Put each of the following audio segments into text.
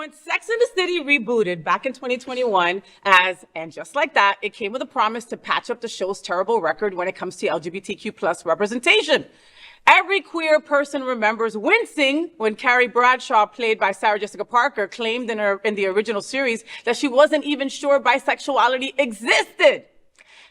when Sex and the City rebooted back in 2021 and just like that, it came with a promise to patch up the show's terrible record when it comes to LGBTQ plus representation. Every queer person remembers wincing when Carrie Bradshaw, played by Sarah Jessica Parker, claimed in the original series that she wasn't even sure bisexuality existed.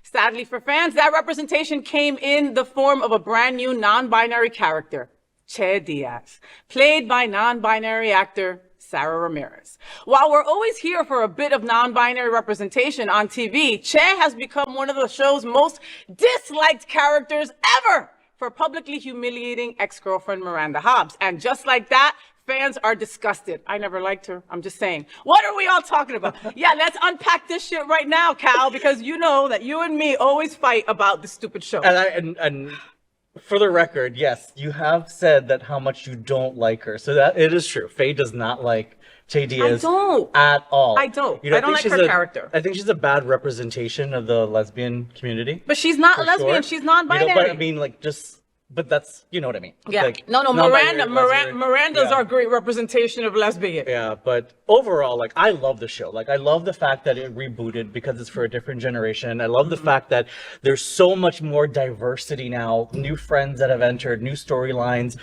Sadly for fans, that representation came in the form of a brand new non-binary character, Che Diaz, played by non-binary actor Sara Ramirez. While we're always here for a bit of non-binary representation on TV, Che has become one of the show's most disliked characters ever for publicly humiliating ex-girlfriend Miranda Hobbes. And just like that, fans are disgusted. I never liked her. I'm just saying. What are we all talking about? Yeah, let's unpack this shit right now, Cal, because you know that you and me always fight about this stupid show. And for the record, yes, you have said that how much you don't like her. So that it is true. Faye does not like Che Diaz at all. I don't. I don't like her character. I think she's a bad representation of the lesbian community. But she's not a lesbian. Sure. She's non-binary. But I mean, like, but that's, you know what I mean. Yeah. Like, no, Miranda's our great representation of lesbian. Yeah, but overall, like, I love the show. Like, I love the fact that it rebooted because it's for a different generation. I love the fact that there's so much more diversity now, new friends that have entered, new storylines.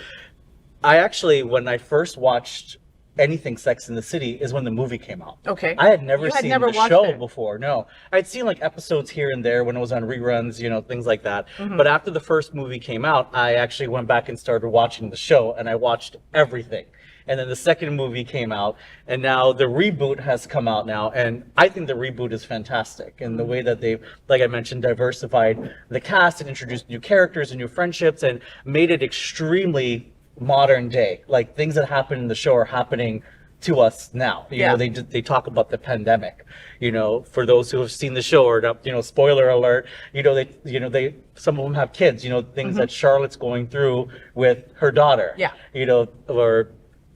I actually, when I first watched anything Sex in the City is when the movie came out. Okay. I had never seen the show before. No. I'd seen like episodes here and there when it was on reruns, you know, things like that. But after the first movie came out, I actually went back and started watching the show, and I watched everything. And then the second movie came out, and now the reboot has come out now, and I think the reboot is fantastic. And the way that they've, like I mentioned, diversified the cast and introduced new characters and new friendships and made it extremely modern day. Like, things that happen in the show are happening to us now. You know, they talk about the pandemic. You know, for those who have seen the show, or you know, spoiler alert. You know, they some of them have kids. You know, things that Charlotte's going through with her daughter. Yeah. You know, or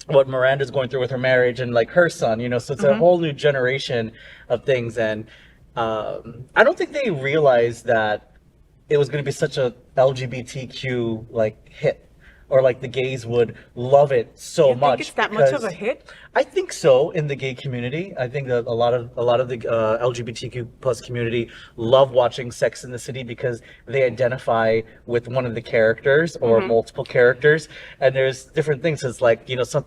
what Miranda's going through with her marriage and like her son. You know, so it's a whole new generation of things. And I don't think they realized that it was going to be such a LGBTQ like hit. Or like the gays would love it so much. Think it's that much of a hit? I think so, in the gay community. I think that a lot of the LGBTQ plus community love watching Sex in the City because they identify with one of the characters or multiple characters, and there's different things. It's like, you know, some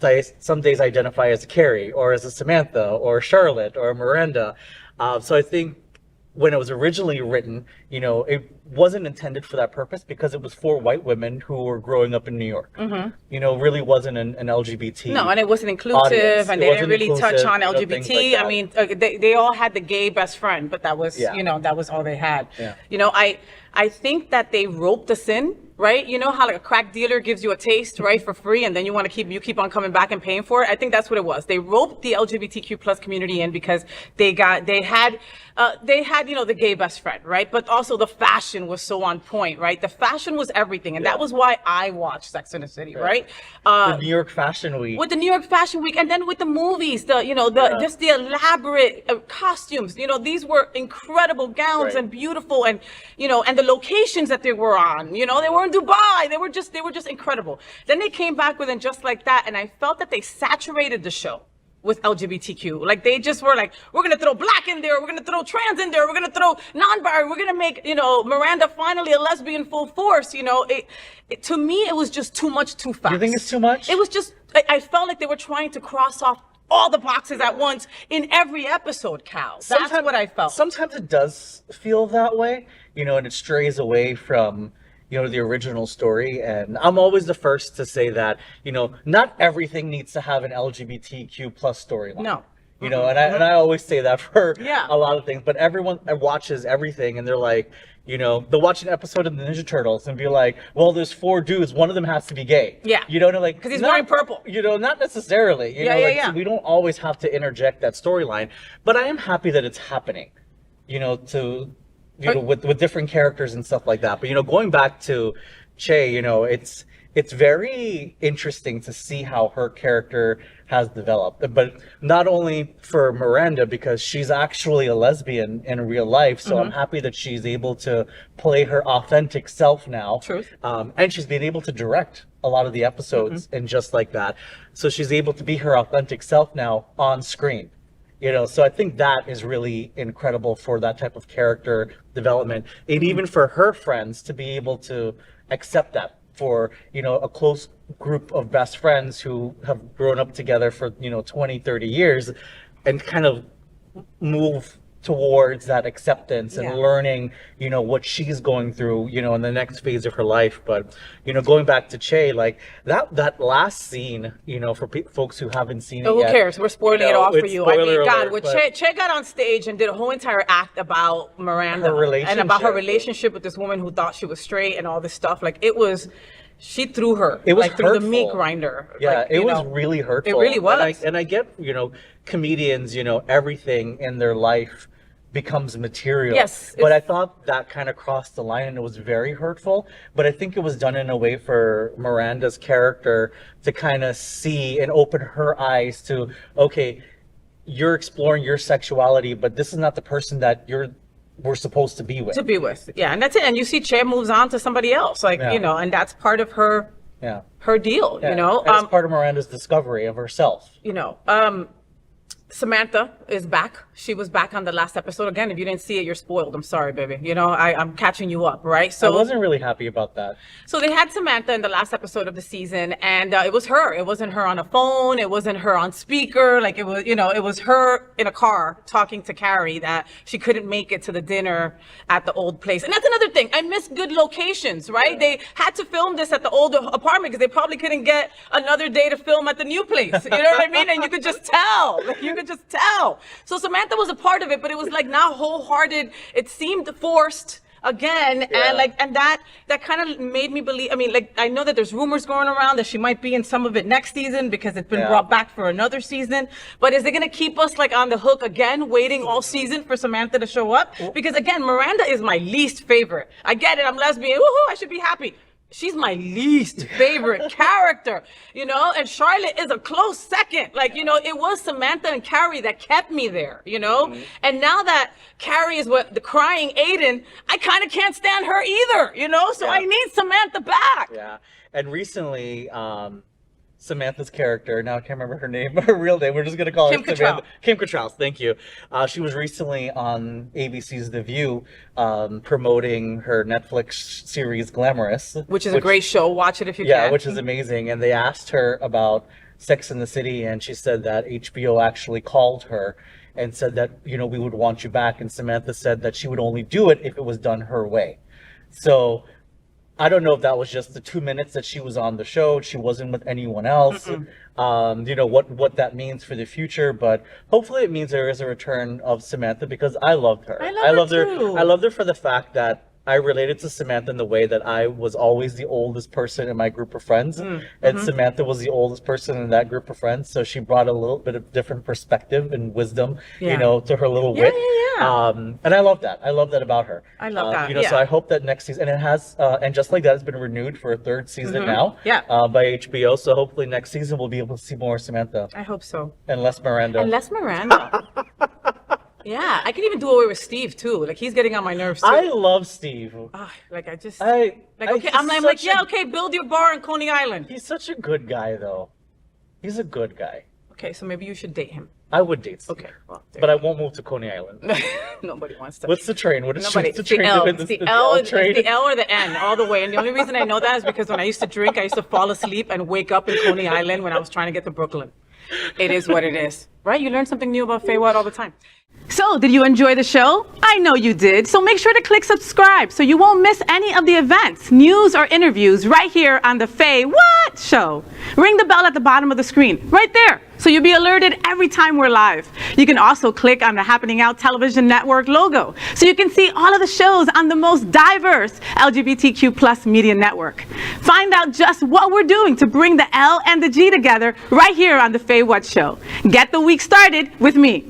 days I identify as a Carrie or as a Samantha or Charlotte or Miranda. So I think when it was originally written, you know, it wasn't intended for that purpose because it was for white women who were growing up in New York. You know, really wasn't an LGBT. No, and it wasn't inclusive, audience. And they didn't really touch on LGBT. I mean, they all had the gay best friend, but that was, you know, that was all they had. Yeah. You know, I think that they roped us in, right? You know how like a crack dealer gives you a taste, right, for free, and then you want to keep on coming back and paying for it. I think that's what it was. They roped the LGBTQ plus community in because they had you know, the gay best friend, right? But also the fashion was so on point, right? The fashion was everything, and that was why I watched Sex and the City, right? The New York Fashion Week. With the New York Fashion Week, and then with the movies, just the elaborate costumes. You know, these were incredible gowns and beautiful, and you know, and the locations that they were on. You know, they were in Dubai. They were just incredible. Then they came back with it just like that, and I felt that they saturated the show with LGBTQ. Like, they just were like, we're gonna throw black in there, we're gonna throw trans in there, we're gonna throw non-binary, we're gonna make, you know, Miranda finally a lesbian full force. You know, it to me, it was just too much too fast. You think it's too much? It was just, I felt like they were trying to cross off all the boxes at once in every episode, Cal. That's what I felt. Sometimes it does feel that way, you know, and it strays away from, you know, the original story. And I'm always the first to say that, you know, not everything needs to have an LGBTQ plus storyline. No. You know, and I always say that for a lot of things, but everyone watches everything and they're like, you know, they'll watch an episode of the Ninja Turtles and be like, well, there's 4 dudes, one of them has to be gay. Yeah. You know, like, because he's wearing purple. You know, not necessarily. You know, like, so we don't always have to interject that storyline, but I am happy that it's happening, you know, with different characters and stuff like that. But, you know, going back to Che, it's very interesting to see how her character has developed. But not only for Miranda, because she's actually a lesbian in real life, so I'm happy that she's able to play her authentic self now. Truth. And she's been able to direct a lot of the episodes and just like that. So she's able to be her authentic self now on screen. So I think that is really incredible for that type of character development. And even for her friends to be able to accept that for, a close group of best friends who have grown up together for, 20, 30 years and kind of move towards that acceptance and learning, what she's going through, in the next phase of her life. But, going back to Che, like that last scene, for folks who haven't seen it who yet. cares? We're spoiling it off for you. I mean, God, alert, when Che got on stage and did a whole entire act about Miranda and about her relationship with this woman who thought she was straight and all this stuff, like she threw her. It was like through the meat hurtful. grinder. Yeah, it was really hurtful. It really was. And I get, comedians, everything in their life becomes material. Yes. But I thought that kind of crossed the line and it was very hurtful. But I think it was done in a way for Miranda's character to kind of see and open her eyes to, okay, you're exploring your sexuality, but this is not the person that we're supposed to be with. Yeah, and that's it. And you see Che moves on to somebody else, and that's part of her her deal, And it's part of Miranda's discovery of herself. Samantha is back. She was back on the last episode. Again, if you didn't see it, you're spoiled. I'm sorry, baby. I'm catching you up, right? So I wasn't really happy about that. So they had Samantha in the last episode of the season, and it was her. It wasn't her on a phone. It wasn't her on speaker. Like it was, it was her in a car talking to Carrie that she couldn't make it to the dinner at the old place. And that's another thing. I miss good locations, right? They had to film this at the old apartment because they probably couldn't get another day to film at the new place. You know what I mean? And you could just tell. You could just tell. So Samantha was a part of it, but it was like not wholehearted. It seemed forced again, and that kind of made me believe. I mean, I know that there's rumors going around that she might be in some of it next season because it's been brought back for another season. But is it going to keep us on the hook again, waiting all season for Samantha to show up? Because again, Miranda is my least favorite. I get it. I'm lesbian. Woohoo! I should be happy. She's my least favorite character, and Charlotte is a close second. It was Samantha and Carrie that kept me there, and now that Carrie is the crying Aiden, I kind of can't stand her either, so I need Samantha back. Yeah. And recently, Samantha's character, now I can't remember her name, her real name, we're just going to call her Samantha. Kim Cattrall, thank you. She was recently on ABC's The View promoting her Netflix series Glamorous. Which is a great show. Watch it if you can. Yeah, which is amazing. And they asked her about Sex and the City, and she said that HBO actually called her and said that, we would want you back. And Samantha said that she would only do it if it was done her way. So I don't know if that was just the 2 minutes that she was on the show. She wasn't with anyone else. What that means for the future, but hopefully it means there is a return of Samantha because I loved her. I loved her too. I loved her for the fact that I related to Samantha in the way that I was always the oldest person in my group of friends, and Samantha was the oldest person in that group of friends. So she brought a little bit of different perspective and wisdom, to her little wit. And I love that. I love that about her. I love that. So I hope that next season, and it has, and just like that, it's been renewed for a third season now. By HBO. So hopefully next season we'll be able to see more Samantha. I hope so. And less Miranda. Yeah, I can even do away with Steve too. He's getting on my nerves too. I love Steve. Build your bar in Coney Island. He's such a good guy, though. He's a good guy. Okay, so maybe you should date him. I would date Steve. Okay, well, but I won't move to Coney Island. Nobody wants to. What's the train? What is Nobody. the train? It's the L train. It's the L or the N, all the way. And the only reason I know that is because when I used to drink, I used to fall asleep and wake up in Coney Island when I was trying to get to Brooklyn. It is what it is, right? You learn something new about Faye What all the time. So, did you enjoy the show? I know you did. So make sure to click subscribe so you won't miss any of the events, news, or interviews right here on the Faye What Show. Ring the bell at the bottom of the screen, right there, so you'll be alerted every time we're live. You can also click on the Happening Out Television Network logo so you can see all of the shows on the most diverse LGBTQ plus media network. Find out just what we're doing to bring the L and the G together right here on the Faye What Show. Get the week started with me.